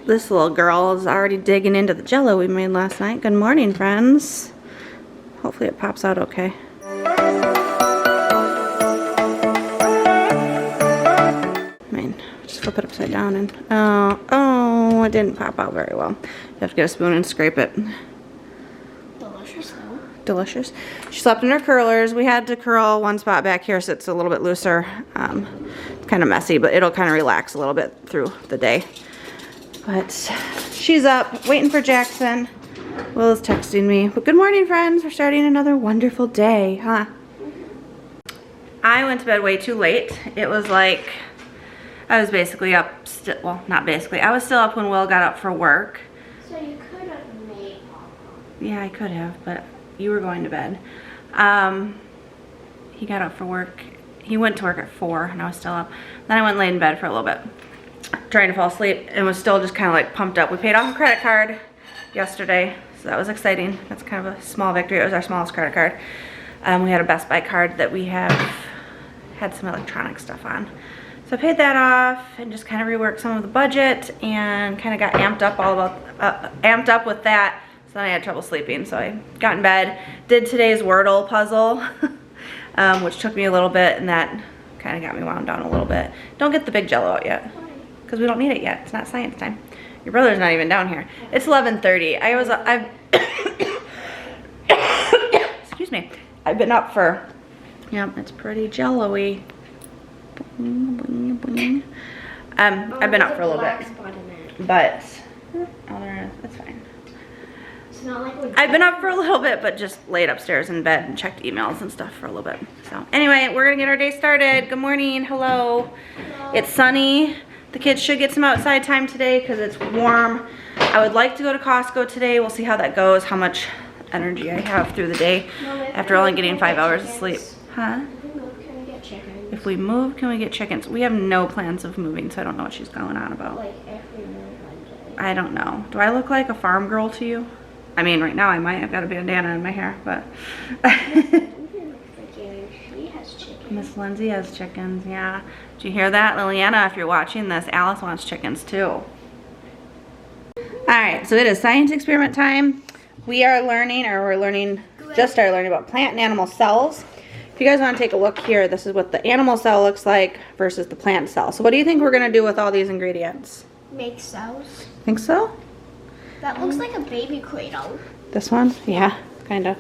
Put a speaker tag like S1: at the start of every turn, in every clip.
S1: This little girl is already digging into the jello we made last night. Good morning, friends. Hopefully it pops out okay. Just flip it upside down and oh, it didn't pop out very well. You have to get a spoon and scrape it.
S2: Delicious though.
S1: Delicious. She slept in her curlers. We had to curl one spot back here so it's a little bit looser. It's kind of messy, but it'll kind of relax a little bit through the day. But she's up, waiting for Jackson. Will is texting me. But good morning, friends. We're starting another wonderful day, huh? I went to bed way too late. It was like, I was basically up, well, not basically. I was still up when Will got up for work.
S2: So you could have made popcorn.
S1: Yeah, I could have, but you were going to bed. He got up for work. He went to work at 4, and I was still up. Then I went and laid in bed for a little bit, trying to fall asleep, and was still just kind of like pumped up. We paid off a credit card yesterday, so that was exciting. That's kind of a small victory. It was our smallest credit card. We had a Best Buy card that we had some electronic stuff on. So I paid that off and just kind of reworked some of the budget and kind of got amped up with that. So then I had trouble sleeping. So I got in bed, did today's Wordle puzzle, which took me a little bit, and that kind of got me wound down a little bit. Don't get the big jello out yet because we don't need it yet. It's not science time. Your brother's not even down here. It's 11:30. I've excuse me. I've been up for, yep, it's pretty jello-y. I've been up for a little bit, but it's fine.
S2: It's not like
S1: I've been up for a little bit, but just laid upstairs in bed and checked emails and stuff for a little bit. So anyway, we're gonna get our day started. Good morning, hello. It's sunny. The kids should get some outside time today because it's warm. I would like to go to Costco today. We'll see how that goes, how much energy I have through the day after only getting 5 hours of sleep. Huh? If we move, can we get chickens? We have no plans of moving, so I don't know what she's going on about.
S2: like every Monday.
S1: I don't know. Do I look like a farm girl to you? I mean, right now I might. I've got a bandana in my hair, but.
S2: She has chickens.
S1: Miss Lindsay has chickens, yeah. Did you hear that? Liliana, if you're watching this, Alice wants chickens too. Alright, so it is science experiment time. We are learning, or just started learning about plant and animal cells. If you guys want to take a look here, this is what the animal cell looks like versus the plant cell. So what do you think we're going to do with all these ingredients?
S2: Make cells.
S1: Think so?
S2: That looks like a baby cradle.
S1: This one? Yeah, kind of.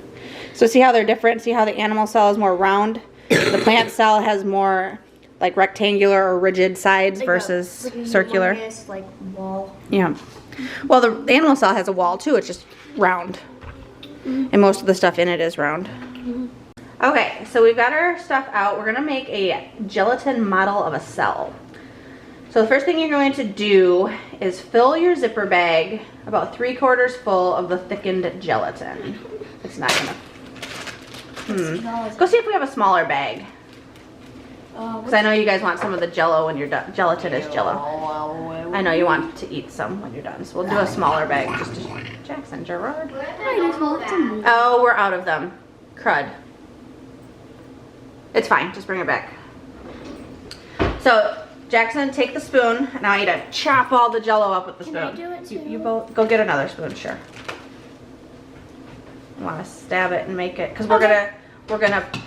S1: So see how they're different? See how the animal cell is more round? The plant cell has more like rectangular or rigid sides like versus
S2: like
S1: circular.
S2: Humongous, like wall.
S1: Yeah. Well, the animal cell has a wall too. It's just round. And most of the stuff in it is round. Okay, so we've got our stuff out. We're gonna make a gelatin model of a cell. So the first thing you're going to do is fill your zipper bag about 3/4 full of the thickened gelatin. It's not gonna. Go see if we have a smaller bag. Because I know you guys want some of the jello when you're done. Gelatin is jello. I know you want to eat some when you're done. So we'll do a smaller bag. Jackson, Gerard. Oh, we're out of them. Crud. It's fine, just bring it back. So, Jackson, take the spoon. Now I need to chop all the jello up with the spoon.
S2: Can I do it too?
S1: You both, go get another spoon, sure. I want to stab it and make it, because we're gonna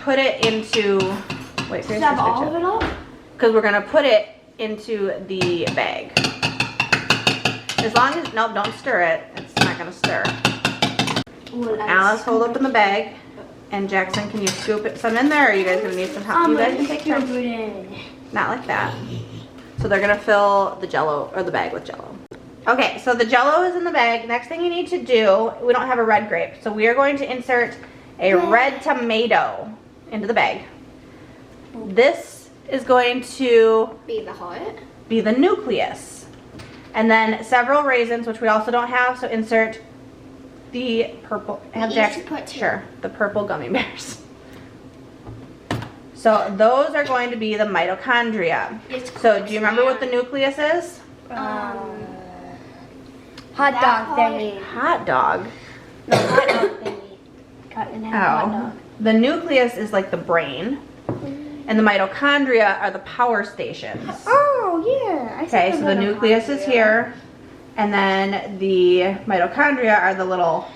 S1: put it into, wait,
S2: stab all of it up?
S1: Because we're gonna put it into the bag. As long as, no, don't stir it. It's not gonna stir. Alice, hold up in the bag. And Jackson, can you scoop it some in there, or are you guys gonna need some help? You guys can take turns. Not like that. So they're gonna fill the jello, or the bag with jello. Okay, so the jello is in the bag. Next thing you need to do, we don't have a red grape, so we are going to insert a red tomato into the bag. This is going to be the nucleus. And then several raisins, which we also don't have, so insert the purple, sure, the purple gummy bears. So those are going to be the mitochondria. So do you remember what the nucleus is?
S2: Hot dog thingy.
S1: Hot dog?
S2: No, hot dog thingy. Cut in half hot dog.
S1: The nucleus is like the brain, and the mitochondria are the power stations.
S2: Oh, yeah.
S1: Okay, so the nucleus is here, And then the mitochondria are the little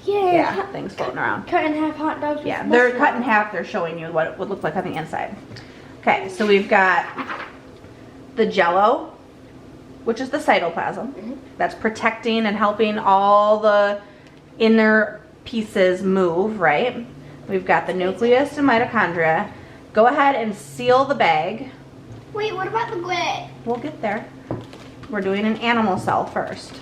S1: things floating around.
S2: Cut in half hot dogs.
S1: Yeah, they're cut in half. They're showing you what it would look like on the inside. Okay, so we've got the jello, which is the cytoplasm. That's protecting and helping all the inner pieces move, right? We've got the nucleus and mitochondria. Go ahead and seal the bag.
S2: Wait, what about the grit?
S1: We'll get there. We're doing an animal cell first.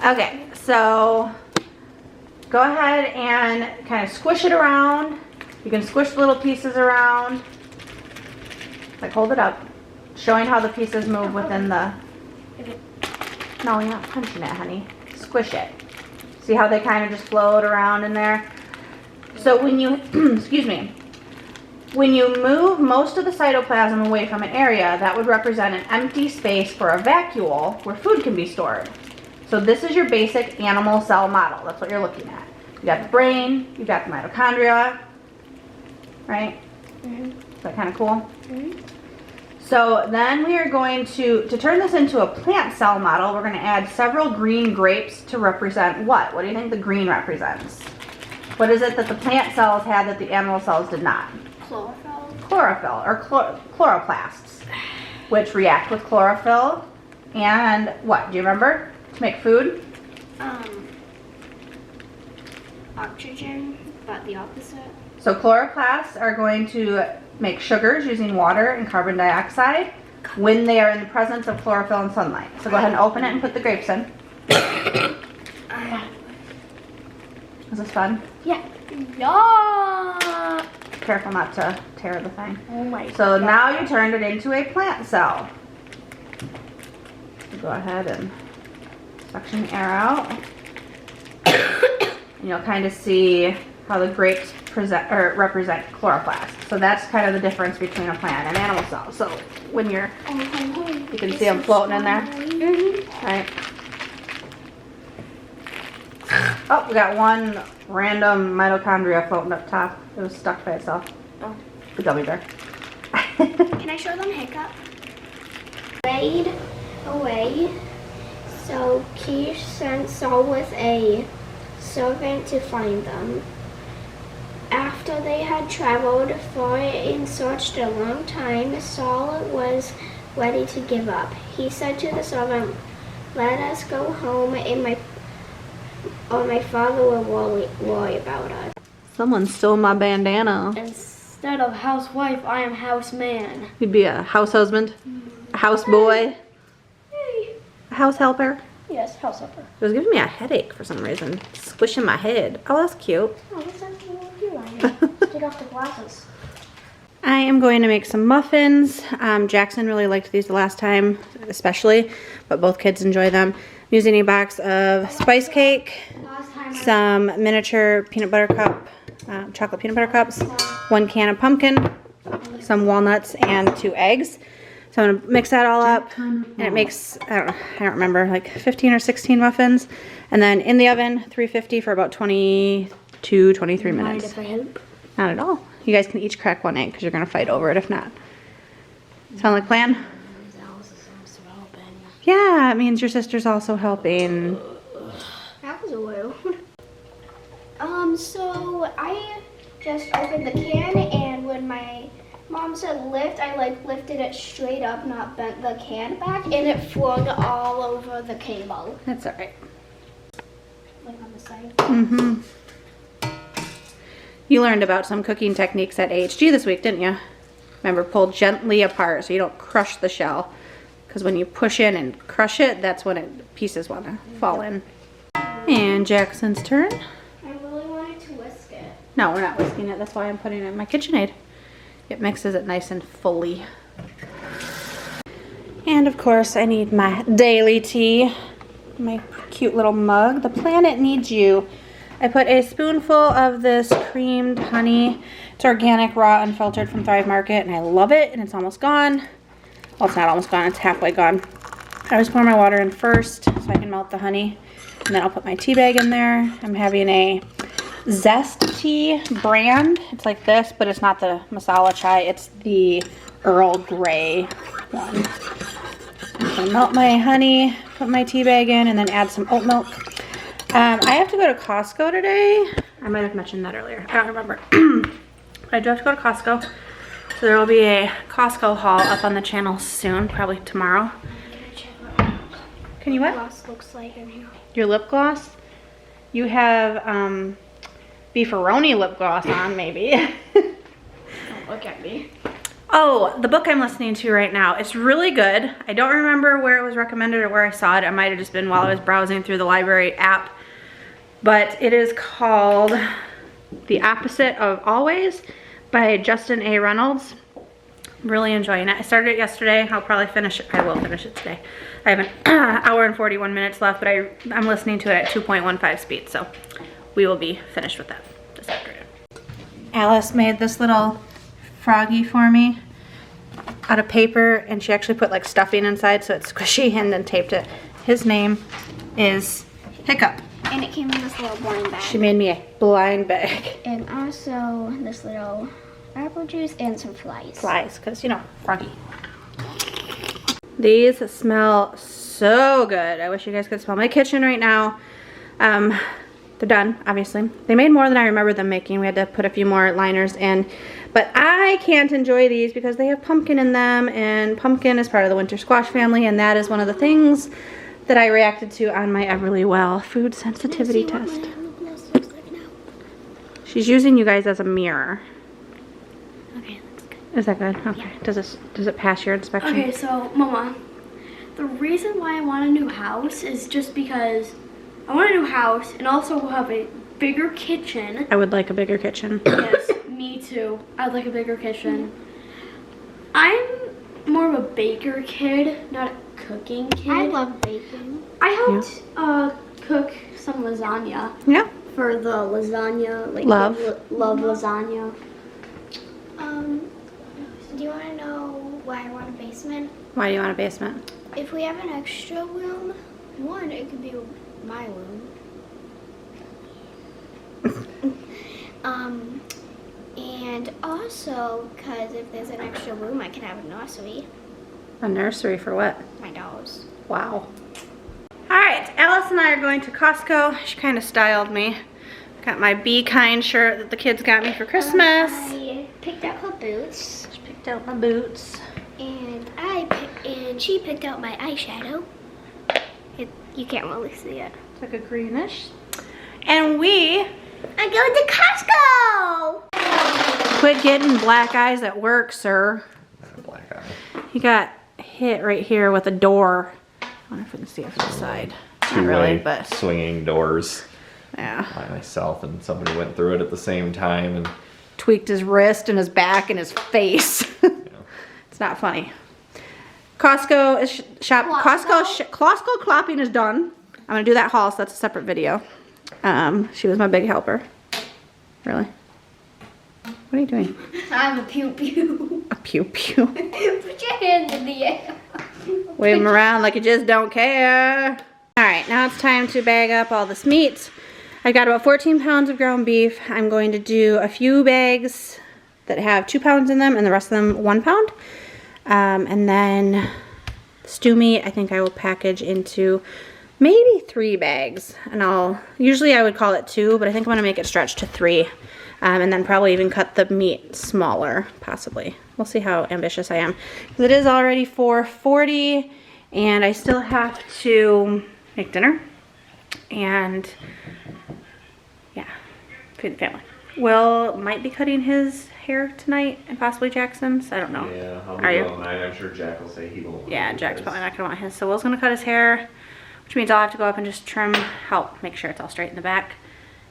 S1: Okay, so go ahead and kind of squish it around. You can squish the little pieces around. Like hold it up, showing how the pieces move within the... No, you're not punching it, honey. Squish it. See how they kind of just float around in there? So when you, excuse me, when you move most of the cytoplasm away from an area, that would represent an empty space for a vacuole where food can be stored. So this is your basic animal cell model. That's what you're looking at. You got the brain, you got the mitochondria, right? Is that kind of cool? So then we are going to turn this into a plant cell model, we're going to add several green grapes to represent what? What do you think the green represents? What is it that the plant cells had that the animal cells did not?
S2: Chlorophyll.
S1: Chlorophyll, or chloroplasts, which react with chlorophyll and what? Do you remember? To make food?
S2: Oxygen, but the opposite.
S1: So chloroplasts are going to make sugars using water and carbon dioxide when they are in the presence of chlorophyll and sunlight. So go ahead and open it and put the grapes in. Is this fun?
S2: Yeah. Yeah.
S1: Careful not to tear the thing.
S2: Oh my God.
S1: So now you turned it into a plant cell. So go ahead and suction the air out. And you'll kind of see how the grapes represent chloroplasts. So that's kind of the difference between a plant and animal cell. So when you're, you can see them floating in there. Right. Oh, we got one random mitochondria floating up top. It was stuck by itself.
S2: Oh.
S1: The gummy bear.
S2: Can I show them Hiccup? Laid away. So Keith sent Saul with a servant to find them. After they had traveled far and searched a long time, Saul was ready to give up. He said to the servant, "Let us go home, and my father will worry about us."
S1: Someone stole my bandana.
S2: Instead of housewife, I am houseman.
S1: You'd be a house husband, a house boy,
S2: Hey.
S1: a house helper.
S2: Yes, house helper.
S1: It was giving me a headache for some reason. Squishing my head. Oh, that's cute.
S2: Oh, what's that you like? Take off the glasses.
S1: I am going to make some muffins. Jackson really liked these the last time, especially, but both kids enjoy them. I'm using a box of spice cake, some miniature peanut butter cup, chocolate peanut butter cups, 1 can of pumpkin, some walnuts, and 2 eggs. So I'm gonna mix that all up, and it makes, I don't remember, like 15 or 16 muffins. And then in the oven, 350 for about 22, 23 minutes.
S2: Mind if I help?
S1: Not at all. You guys can each crack 1 egg because you're gonna fight over it if not. Sound like a plan? Yeah, it means your sister's also helping.
S2: That was a while. So I just opened the can, and when my mom said lift, I lifted it straight up, not bent the can back, and it flung all over the cable.
S1: That's all right.
S2: Like on the side.
S1: Mm-hmm. You learned about some cooking techniques at AHG this week, didn't you? Remember, pull gently apart so you don't crush the shell. Because when you push in and crush it, that's when pieces want to fall in. And Jackson's turn.
S2: I really wanted to whisk it.
S1: No, we're not whisking it. That's why I'm putting it in my KitchenAid. It mixes it nice and fully. And of course, I need my daily tea. My cute little mug. The planet needs you. I put a spoonful of this creamed honey. It's organic, raw, unfiltered from Thrive Market, and I love it, and it's almost gone. Well, it's not almost gone, it's halfway gone. I always pour my water in first so I can melt the honey, and then I'll put my tea bag in there. I'm having a Zest tea brand. It's like this, but it's not the masala chai, it's the Earl Grey one. I'm gonna melt my honey, put my tea bag in, and then add some oat milk. I have to go to Costco today. I might have mentioned that earlier. I don't remember. But I do have to go to Costco. So there will be a Costco haul up on the channel soon, probably tomorrow. Can you what?
S2: Gloss looks like in here.
S1: Your lip gloss? You have beefaroni lip gloss on, maybe.
S2: Don't look at me.
S1: Oh, the book I'm listening to right now. It's really good. I don't remember where it was recommended or where I saw it. It might have just been while I was browsing through the library app. But it is called The Opposite of Always by Justin A. Reynolds. Really enjoying it. I started it yesterday. I'll probably finish it. I will finish it today. I have an hour and 41 minutes left, but I'm listening to it at 2.15 speed, so we will be finished with that this afternoon. Alice made this little froggy for me out of paper, and she actually put like stuffing inside so it's squishy, and then taped it. His name is Hiccup.
S2: And it came in this little blind bag.
S1: She made me a blind bag.
S2: And also this little apple juice and some flies.
S1: Flies, because, you know, froggy. These smell so good. I wish you guys could smell my kitchen right now. They're done, obviously. They made more than I remember them making. We had to put a few more liners in. But I can't enjoy these because they have pumpkin in them, and pumpkin is part of the winter squash family, and that is one of the things that I reacted to on my Everlywell food sensitivity test. She's using you guys as a mirror.
S2: Okay, that's good.
S1: Is that good? Okay. Yeah. Does it pass your inspection?
S3: Okay, so Mama, the reason why I want a new house is just because I want a new house, and also we'll have a bigger kitchen.
S1: I would like a bigger kitchen.
S3: Yes, me too. I'd like a bigger kitchen. I'm more of a baker kid, not a cooking kid.
S2: I love baking.
S3: I helped cook some lasagna.
S1: Yeah.
S3: For the lasagna, like
S1: Love
S3: lasagna.
S2: Do you want to know why I want a basement?
S1: Why do you want a basement?
S2: If we have an extra room, one, it could be my room. And also, because if there's an extra room, I can have a nursery.
S1: A nursery for what?
S2: My dolls.
S1: Wow. Alright, Alice and I are going to Costco. She kind of styled me. Got my Be Kind shirt that the kids got me for Christmas.
S2: I picked out her boots.
S1: She picked out my boots.
S2: And she picked out my eyeshadow. You can't really see it.
S1: It's like a greenish. And we
S2: I'm going to Costco!
S1: quit getting black eyes at work, sir.
S4: Black eye.
S1: He got hit right here with a door. I wonder if we can see it from the side. Not really, but
S4: swinging doors
S1: yeah.
S4: by myself, and somebody went through it at the same time, and
S1: Tweaked his wrist and his back and his face. It's not funny. Costco is Costco clopping is done. I'm gonna do that haul, so that's a separate video. She was my big helper. Really? What are you doing?
S2: I'm a pew pew.
S1: A pew pew.
S2: Put your hands in the air.
S1: Wave them around like you just don't care. All right, now it's time to bag up all this meat. I got about 14 pounds of ground beef. I'm going to do a few bags that have 2 pounds in them and the rest of them 1 pound. And then stew meat, I think I will package into maybe 3 bags. And usually I would call it 2, but I think I'm gonna make it stretch to 3. And then probably even cut the meat smaller, possibly. We'll see how ambitious I am. Because it is already 4:40 and I still have to make dinner. And yeah, feed the family. Will might be cutting his hair tonight and possibly Jackson's. I don't know.
S4: yeah, I'll
S1: Are you?
S4: go tonight. I'm sure Jack will say he won't.
S1: Yeah, Jack's probably not gonna want his. So Will's gonna cut his hair, which means I'll have to go up and just trim, help make sure it's all straight in the back.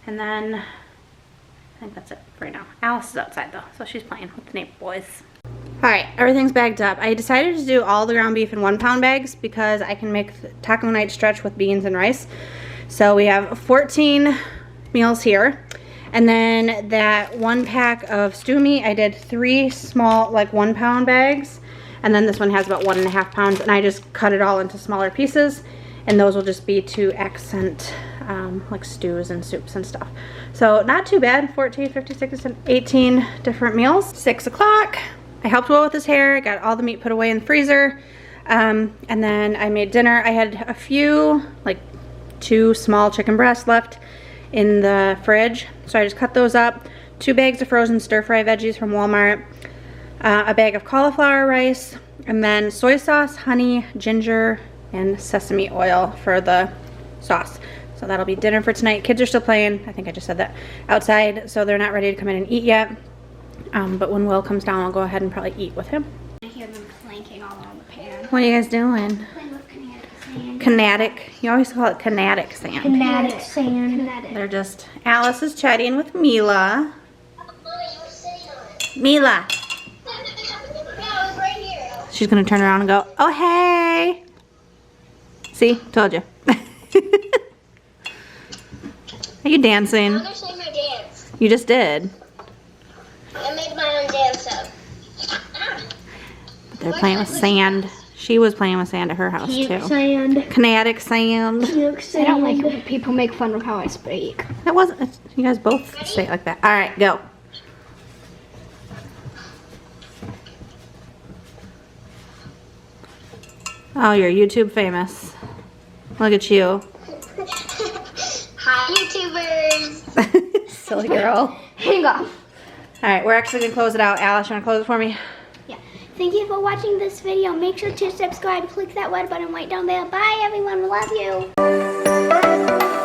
S1: And then I think that's it for right now. Alice is outside though, so she's playing with the neighbor boys. All right, everything's bagged up. I decided to do all the ground beef in 1 pound bags because I can make the taco night stretch with beans and rice. So we have 14 meals here. And then that 1 pack of stew meat, I did 3 small, like 1 pound bags. And then this one has about 1.5 pounds, and I just cut it all into smaller pieces. And those will just be to accent like stews and soups and stuff. So not too bad, 14, 15, 16, 18 different meals. 6 o'clock, I helped Will with his hair, got all the meat put away in the freezer, and then I made dinner. I had a few, like 2 small chicken breasts left in the fridge, so I just cut those up. 2 bags of frozen stir-fry veggies from Walmart, a bag of cauliflower rice, and then soy sauce, honey, ginger, and sesame oil for the sauce. So that'll be dinner for tonight. Kids are still playing, I think I just said that, outside, so they're not ready to come in and eat yet. But when Will comes down, I'll go ahead and probably eat with him.
S2: I hear them clanking all on the pan.
S1: What are you guys doing?
S2: Playing with kinetic sand.
S1: Kinetic. You always call it kinetic sand.
S2: Kinetic sand. Kinetic.
S1: They're just, Alice is chatting with Mila. Mila. She's gonna turn around and go, oh hey. See, told you. Are you dancing?
S2: I'm gonna show you my dance.
S1: You just did.
S2: I made my own dance up.
S1: They're playing with sand. She was playing with sand at her house too.
S2: Sand.
S1: Kinetic sand.
S2: I don't like when people make fun of how I speak.
S1: That wasn't, you guys both say it like that. All right, go. Oh, you're YouTube famous. Look at you.
S2: Hi, YouTubers.
S1: Silly girl.
S2: Hang off.
S1: All right, we're actually gonna close it out. Alice, you wanna close it for me?
S2: Yeah. Thank you for watching this video. Make sure to subscribe. Click that red button right down there. Bye, everyone. We love you.